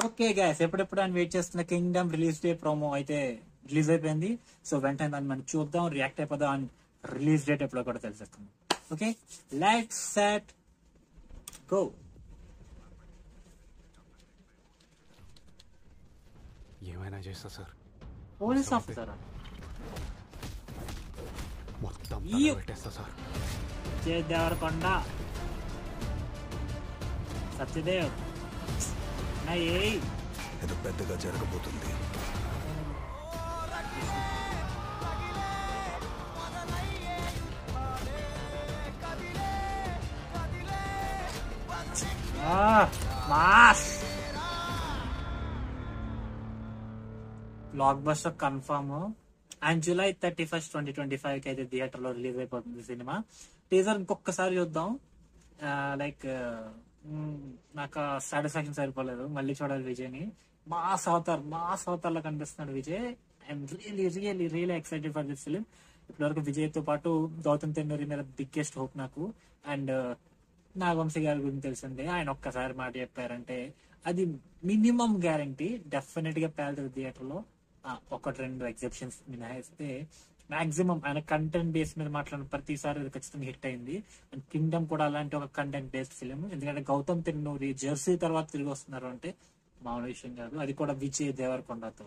Okay guys, ఎప్పుడెప్పుడు అని wait చేస్తున్న కింగ్డమ్ రిలీజ్ డే ప్రోమో అయితే రిలీజ్ అయిపోయింది. సో వెంటనే దాన్ని మనం చూద్దాం, రియాక్ట్ అయిపోదాం. అండ్ రిలీజ్ డేట్ ఎప్పుడో కూడా తెలిసేస్తుంది. Okay, let's set go. ఏమైనా చేస్తా సార్. పోలీస్ ఆఫీసరా? మొత్తం పెట్టేస్తా సార్. దేవరకొండ సత్యదేవ్ ఏదో పెద్దగా జరగబోతుంది. Block buster confirm. And July 31st, 2025 కి అయితే థియేటర్ లో రిలీజ్ అయిపోతుంది సినిమా. టీజర్ ఇంకొకసారి చూద్దాం. లైక్ నాకు సాటిస్ఫాక్షన్ సరిపోలేదు, మళ్ళీ చూడాలి విజయ్ని. మాస్ అవతార్ లో కనిపిస్తున్నాడు Vijay. I'm really excited for this film. ఇప్పటివరకు విజయ్ తో పాటు గౌతమ్ తెన్నూరి మీద బిగ్గెస్ట్ హోప్ నాకు. అండ్ నాగవంశీ గారి గురించి తెలిసిందే, ఆయన ఒక్కసారి మాట చెప్పారంటే అది మినిమం గ్యారంటీ డెఫినెట్ గా పేలుతుంది థియేటర్ లో. ఒకటి రెండు ఎగ్జెప్షన్స్ మినహాయిస్తే మాక్సిమం ఆయన కంటెంట్ బేస్ మీద మాట్లాడిన ప్రతిసారి అది ఖచ్చితంగా హిట్ అయింది. అండ్ కింగ్డమ్ కూడా అలాంటి ఒక కంటెంట్ బేస్డ్ ఫిలిం. ఎందుకంటే గౌతమ్ తెన్నూరి జెర్సీ తర్వాత తిరిగి వస్తున్నారు అంటే మామూలు విషయం కాదు, అది కూడా విజయ్ దేవరకొండతో.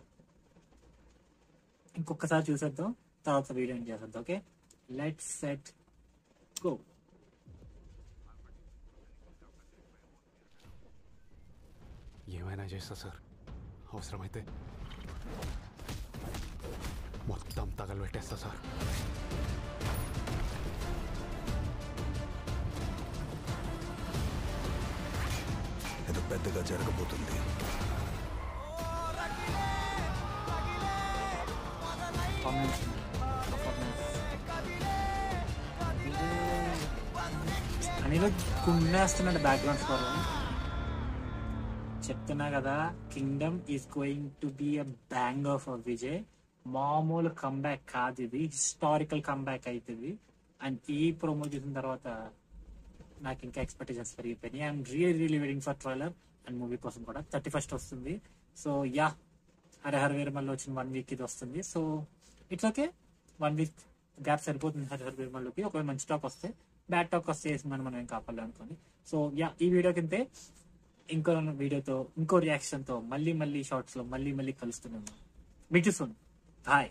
ఇంకొకసారి చూసేద్దాం, తర్వాత వీడియో చేసేద్దాం. Okay, let's set go. ఏమైనా చేస్తా సార్. అవసరమైతే మొత్తం తగలబెట్టేస్తా సార్. ఏదో పెద్దగా జరగబోతుంది. అనిలో కుమ్మేస్తున్నాడు బ్యాక్గ్రౌండ్ స్కోర్. చెప్తున్నా కదా, Kingdom is going to be a banger for Vijay. మామూలు కంబ్యాక్ కాదు ఇది, హిస్టారికల్ కంబ్యాక్ అవుతుంది. అండ్ ఈ ప్రోమో చూసిన తర్వాత నాకు ఇంకా ఎక్స్పెక్టేషన్స్ పెరిగిపోయినాయి. I'm really waiting for trailer and movie కోసం కూడా. 31st వస్తుంది. సో యా, హరిహర వీరమల్లో వచ్చిన 1 వీక్ ఇది వస్తుంది. So it's okay, 1 week gap సరిపోతుంది హరిహర వీరమల్లోకి. ఒకవేళ మంచి టాక్ వస్తే, బ్యాడ్ టాక్ వస్తే మనం ఏం కాపాలి అనుకోండి. సో యా, ఈ వీడియో కిందే ఇంకో వీడియోతో, ఇంకో రియాక్షన్ తో మళ్ళీ షార్ట్స్ లో మళ్ళీ కలుస్తున్నాను. Meet you soon. బాయ్.